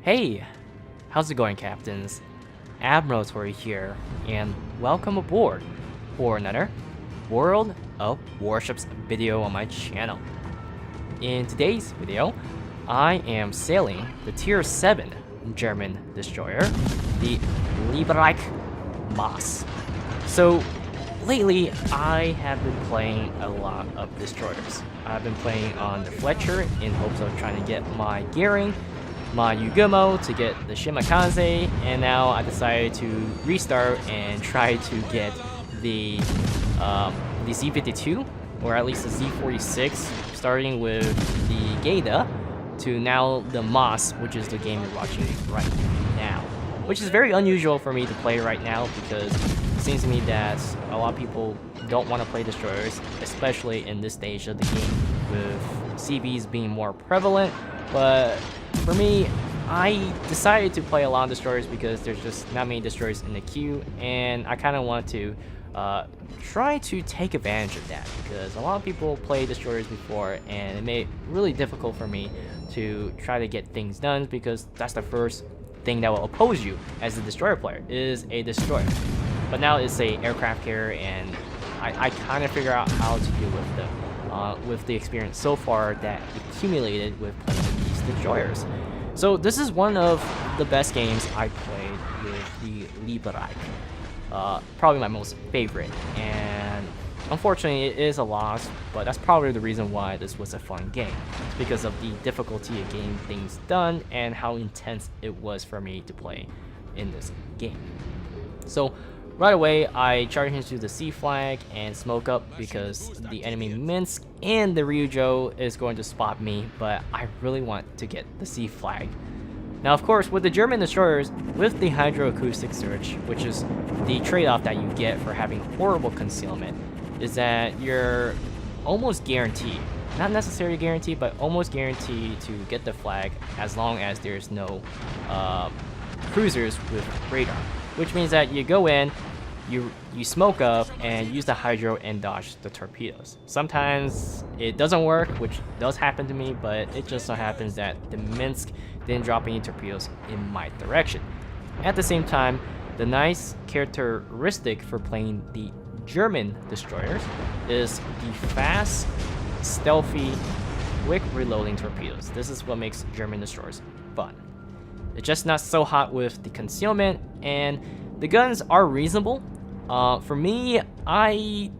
Hey, how's it going, captains? Admiral Tori here, and welcome aboard for another World of Warships video on my channel. In today's video, I am sailing the Tier 7 German destroyer, the Leberecht Maas. So, lately, I have been playing a lot of destroyers. I've been playing on the Fletcher in hopes of trying to get my gearing, my Yugumo to get the Shimakaze, and now I decided to restart and try to get the Z52, or at least the Z46, starting with the Gaida to now the Maas, which is the game you're watching right now. Which is very unusual for me to play right now because it seems to me that a lot of people don't want to play destroyers, especially in this stage of the game with CVs being more prevalent. But for me, I decided to play a lot of destroyers because there's just not many destroyers in the queue, and I kind of want to try to take advantage of that because a lot of people play destroyers before, and it made it really difficult for me to try to get things done because that's the first thing that will oppose you as a destroyer player is a destroyer. But now it's a aircraft carrier, and I kind of figure out how to deal with them with the experience so far that accumulated with playing these destroyers. So this is one of the best games I played with the Leberecht. Probably my most favorite, and unfortunately it is a loss, but that's probably the reason why this was a fun game. It's because of the difficulty of getting things done and how intense it was for me to play in this game. So right away, I charge into the C flag and smoke up because the enemy Minsk and the Ryujo is going to spot me, but I really want to get the C flag. Now, of course, with the German destroyers, with the hydroacoustic search, which is the trade-off that you get for having horrible concealment, is that you're almost guaranteed, not necessarily guaranteed, but almost guaranteed to get the flag as long as there's no cruisers with radar. Which means that you go in, you smoke up, and use the hydro and dodge the torpedoes. Sometimes it doesn't work, which does happen to me, but it just so happens that the Minsk didn't drop any torpedoes in my direction. At the same time, the nice characteristic for playing the German destroyers is the fast, stealthy, quick reloading torpedoes. This is what makes German destroyers fun. It's just not so hot with the concealment, and the guns are reasonable. For me, I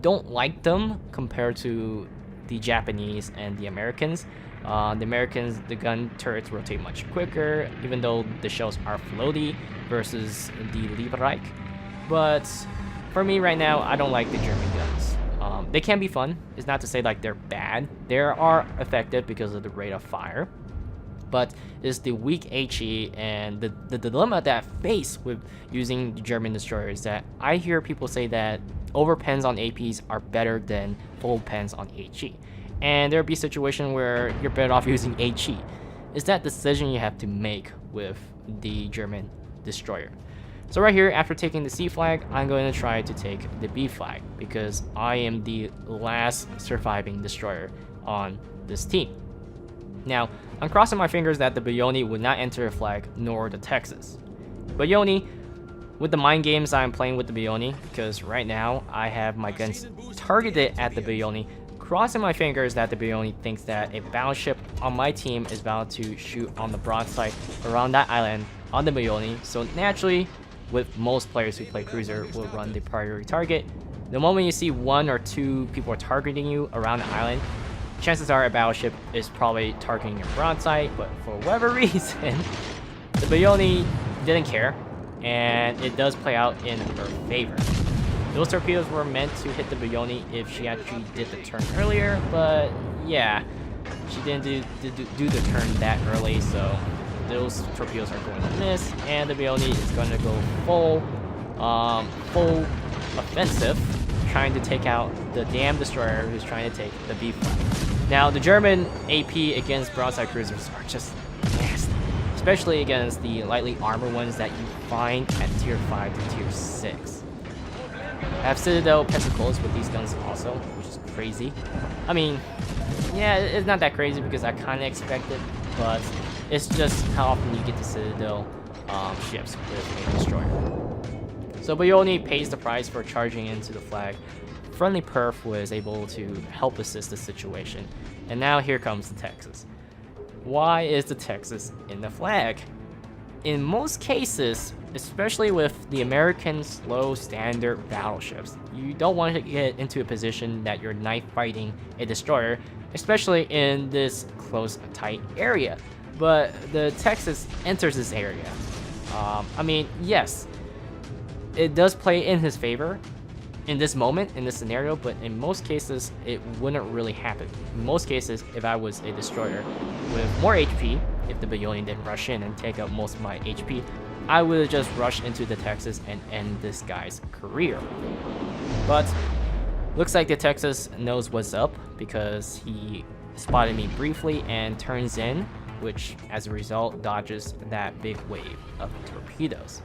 don't like them compared to the Japanese and the Americans. The Americans, the gun turrets rotate much quicker, even though the shells are floaty versus the Leberecht. But for me right now, I don't like the German guns. They can be fun. It's not to say like they're bad. They are effective because of the rate of fire. But it's the weak HE and the dilemma that I face with using the German destroyers that I hear people say that over pens on APs are better than full pens on HE. And there'll be a situation where you're better off using HE. It's that decision you have to make with the German destroyer. So right here, after taking the C flag, I'm going to try to take the B flag because I am the last surviving destroyer on this team. Now, I'm crossing my fingers that the Bayoni would not enter the flag, nor the Texas. Bayoni, with the mind games I'm playing with the Bayoni, because right now I have my guns targeted at the Bayoni, crossing my fingers that the Bayoni thinks that a battleship on my team is about to shoot on the broadside around that island on the Bayoni, so naturally, with most players who play cruiser, will run the priority target. The moment you see one or two people are targeting you around the island, chances are a battleship is probably targeting your broadside, but for whatever reason, the Bayoni didn't care, and it does play out in her favor. Those torpedoes were meant to hit the Bayoni if she actually did the turn earlier, but yeah, she didn't do the turn that early, so those torpedoes are going to miss, and the Bayoni is going to go full offensive, trying to take out the damn destroyer who's trying to take the B flag. Now, the German AP against broadside cruisers are just nasty, especially against the lightly armored ones that you find at Tier 5 to Tier 6. I have Citadel Pensacles with these guns also, which is crazy. I mean, yeah, it's not that crazy because I kind of expected, but It's just how often you get the Citadel ships with a destroyer. So Bayoni pays the price for charging into the flag. Friendly Perf was able to help assist the situation. And now here comes the Texas. Why is the Texas in the flag? In most cases, especially with the American slow standard battleships, you don't want to get into a position that you're knife fighting a destroyer, especially in this close, tight area. But the Texas enters this area. I mean, yes, it does play in his favor in this moment, in this scenario, but in most cases, it wouldn't really happen. In most cases, if I was a destroyer with more HP, if the Bayoni didn't rush in and take out most of my HP, I would have just rushed into the Texas and end this guy's career. But looks like the Texas knows what's up because he spotted me briefly and turns in, which as a result dodges that big wave of torpedoes.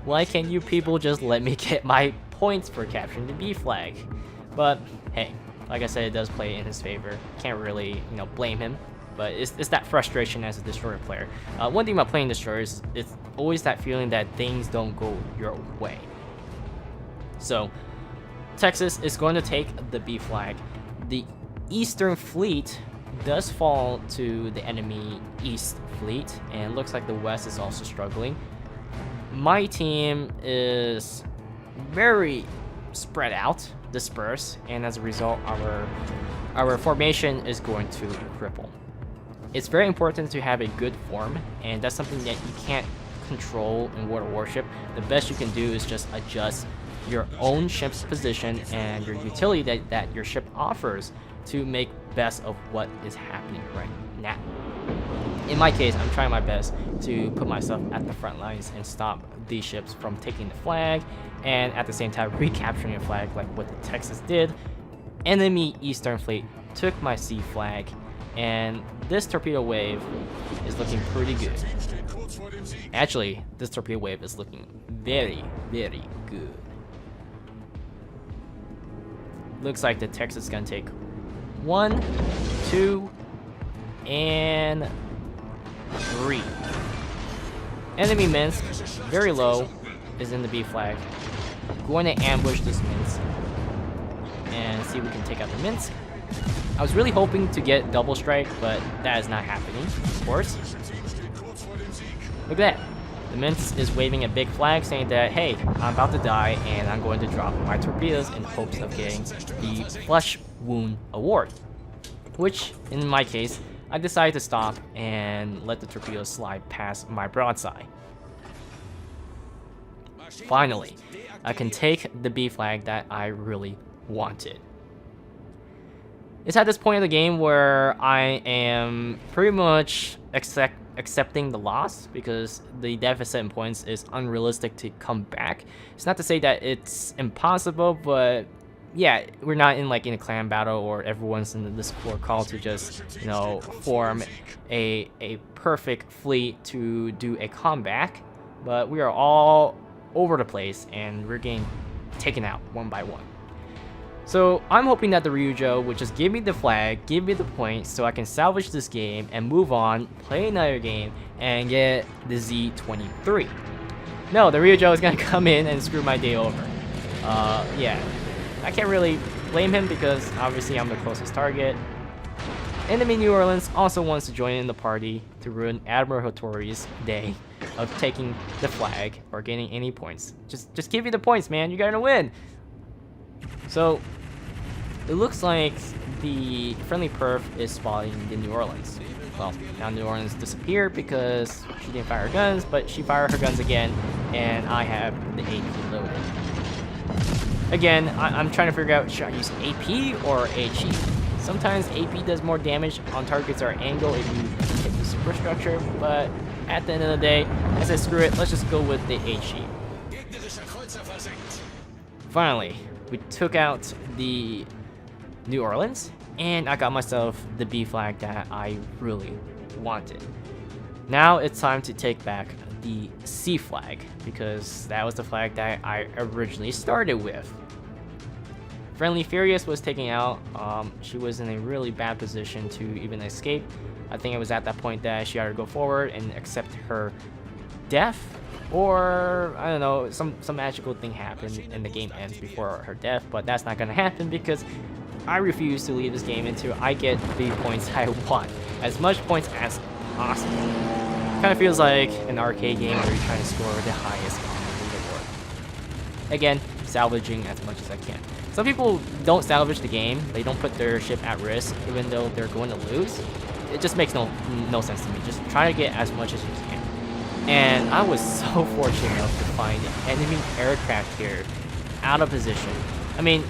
Why can't you people just let me get my points for capturing the B flag? But hey, like I said, it does play in his favor. Can't really, blame him. But it's that frustration as a destroyer player. One thing about playing destroyers, it's always that feeling that things don't go your way. So Texas is going to take the B flag. The Eastern Fleet does fall to the enemy East Fleet, and it looks like the West is also struggling. My team is very spread out, dispersed, and as a result, our formation is going to cripple. It's very important to have a good form, and that's something that you can't control in World of Warship. The best you can do is just adjust your own ship's position and your utility that your ship offers to make best of what is happening right now. In my case, I'm trying my best to put myself at the front lines and stop these ships from taking the flag, and at the same time recapturing a flag like what the Texas did. Enemy Eastern Fleet took my C flag, and this torpedo wave is looking pretty good. Actually, this torpedo wave is looking very, very good. Looks like the Texas is gonna take 1, 2, and 3. Enemy Minsk, very low, is in the B flag. Going to ambush this Minsk and see if we can take out the Minsk. I was really hoping to get double strike, but that is not happening, of course. Look at that. The Minsk is waving a big flag saying that, hey, I'm about to die and I'm going to drop my torpedoes in hopes of getting the Flesh Wound Award. Which, in my case, I decided to stop and let the torpedoes slide past my broadside. Finally, I can take the B flag that I really wanted. It's at this point of the game where I am pretty much accepting the loss because the deficit in points is unrealistic to come back. It's not to say that it's impossible, but yeah, we're not in a clan battle or everyone's in the Discord call to just, form a perfect fleet to do a comeback. But we are all over the place and we're getting taken out one by one. So I'm hoping that the Ryujo would just give me the flag, give me the points, so I can salvage this game and move on, play another game, and get the Z23. No, the Ryujo is gonna come in and screw my day over. Yeah, I can't really blame him because obviously I'm the closest target. Enemy New Orleans also wants to join in the party to ruin Admiral Hattori's day of taking the flag or getting any points. Just give me the points, man. You gotta win. So it looks like the friendly perf is spotting the New Orleans. Well, now New Orleans disappeared because she didn't fire her guns, but she fired her guns again, and I have the AP loaded. Again, I'm trying to figure out, should I use AP or HE? Sometimes AP does more damage on targets or angle if you hit the superstructure, but at the end of the day, I said screw it, let's just go with the HE. Finally, we took out the New Orleans, and I got myself the B flag that I really wanted. Now it's time to take back the C flag, because that was the flag that I originally started with. Friendly Furious was taken out. She was in a really bad position to even escape. I think it was at that point that she had to go forward and accept her death, or I don't know, some magical thing happened and the game ends before her death. But that's not gonna happen because I refuse to leave this game until I get the points I want, as much points as possible. Kind of feels like an arcade game where you're trying to score the highest on the leaderboard. Again, salvaging as much as I can. Some people don't salvage the game. They don't put their ship at risk even though they're going to lose. It just makes no sense to me. Just try to get as much as you can. And I was so fortunate enough to find an enemy aircraft here out of position. I mean,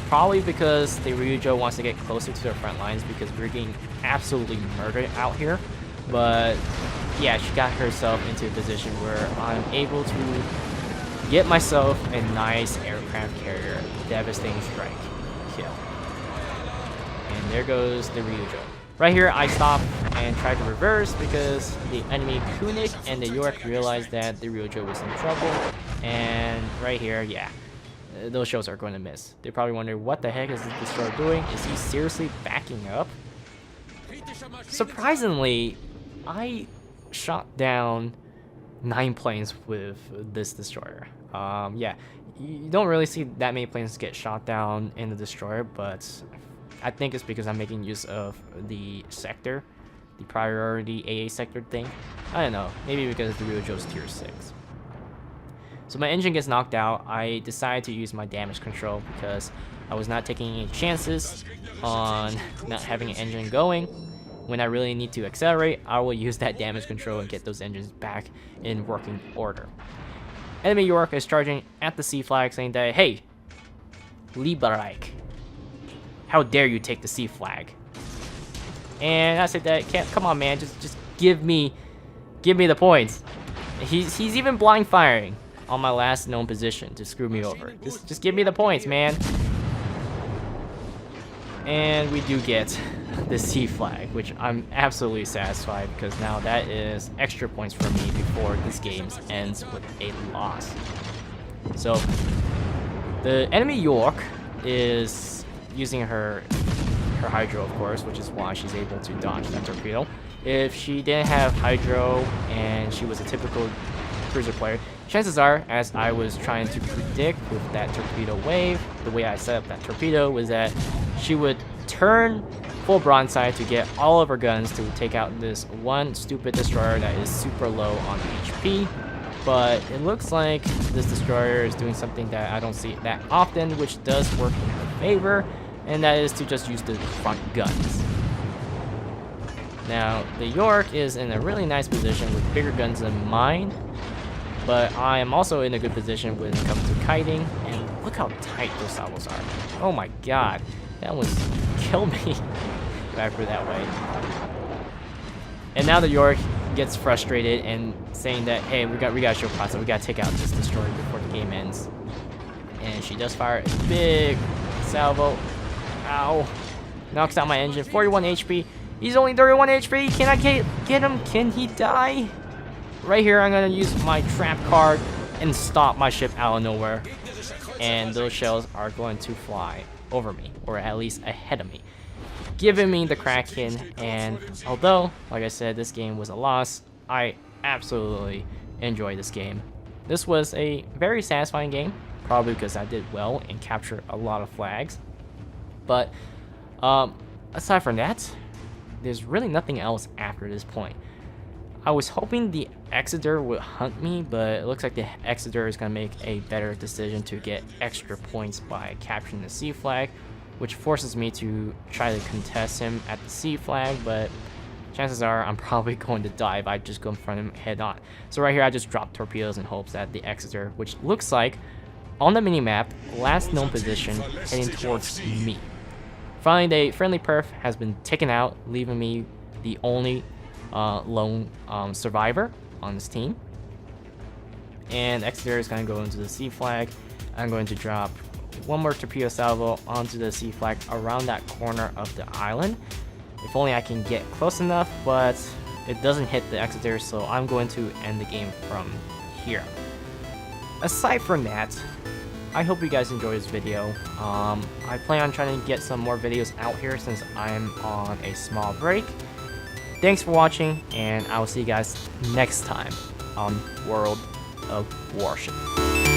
probably because the Ryujo wants to get closer to their front lines because we're getting absolutely murdered out here. But yeah, she got herself into a position where I'm able to get myself a nice aircraft carrier. Devastating strike. Kill. And there goes the Ryujo. Right here, I stopped and tried to reverse because the enemy Kunik and the York realized that the Ryujo was in trouble. And right here, yeah, those shows are going to miss. They probably wonder, what the heck is this destroyer doing? Is he seriously backing up? Surprisingly, I shot down 9 planes with this destroyer. Yeah, you don't really see that many planes get shot down in the destroyer, but I think it's because I'm making use of the sector, the priority AA sector thing. I don't know, maybe because the Ryujo's tier 6. So my engine gets knocked out. I decided to use my damage control because I was not taking any chances on not having an engine going. When I really need to accelerate, I will use that damage control and get those engines back in working order. Enemy York is charging at the C flag saying that, hey, Leberecht, how dare you take the C flag? And I said that, come on man, just give me the points. He's even blind firing on my last known position to screw me over. Just give me the points, man. And we do get the C flag, which I'm absolutely satisfied because now that is extra points for me before this game ends with a loss. So the enemy York is using her Hydro, of course, which is why she's able to dodge that torpedo. If she didn't have Hydro and she was a typical cruiser player, chances are, as I was trying to predict with that torpedo wave, the way I set up that torpedo was that she would turn full broadside to get all of her guns to take out this one stupid destroyer that is super low on HP. But it looks like this destroyer is doing something that I don't see that often, which does work in her favor, and that is to just use the front guns. Now, the York is in a really nice position with bigger guns than mine, but I am also in a good position when it comes to kiting, and look how tight those salvos are. Oh my god, that was kill me back that way. And now the York gets frustrated and saying that, hey, we gotta show Pazza, we gotta take out this destroyer before the game ends. And she does fire a big salvo. Ow. Knocks out my engine. 41 HP. He's only 31 HP. Can I get him? Can he die? Right here, I'm gonna use my trap card and stop my ship out of nowhere. And those shells are going to fly over me, or at least ahead of me, giving me the Kraken. And although, like I said, this game was a loss, I absolutely enjoyed this game. This was a very satisfying game, probably because I did well and captured a lot of flags. But aside from that, there's really nothing else after this point. I was hoping the Exeter would hunt me, but it looks like the Exeter is going to make a better decision to get extra points by capturing the C flag, which forces me to try to contest him at the C flag, but chances are I'm probably going to die if I just go in front of him head on. So right here, I just dropped torpedoes in hopes that the Exeter, which looks like on the minimap, last known position, heading towards me. Finally, the friendly perf has been taken out, leaving me the only lone survivor on this team. And Exeter is going to go into the C flag. I'm going to drop one more torpedo salvo onto the C flag around that corner of the island. If only I can get close enough, but it doesn't hit the Exeter, so I'm going to end the game from here. Aside from that, I hope you guys enjoyed this video. I plan on trying to get some more videos out here since I'm on a small break. Thanks for watching, and I will see you guys next time on World of Warships.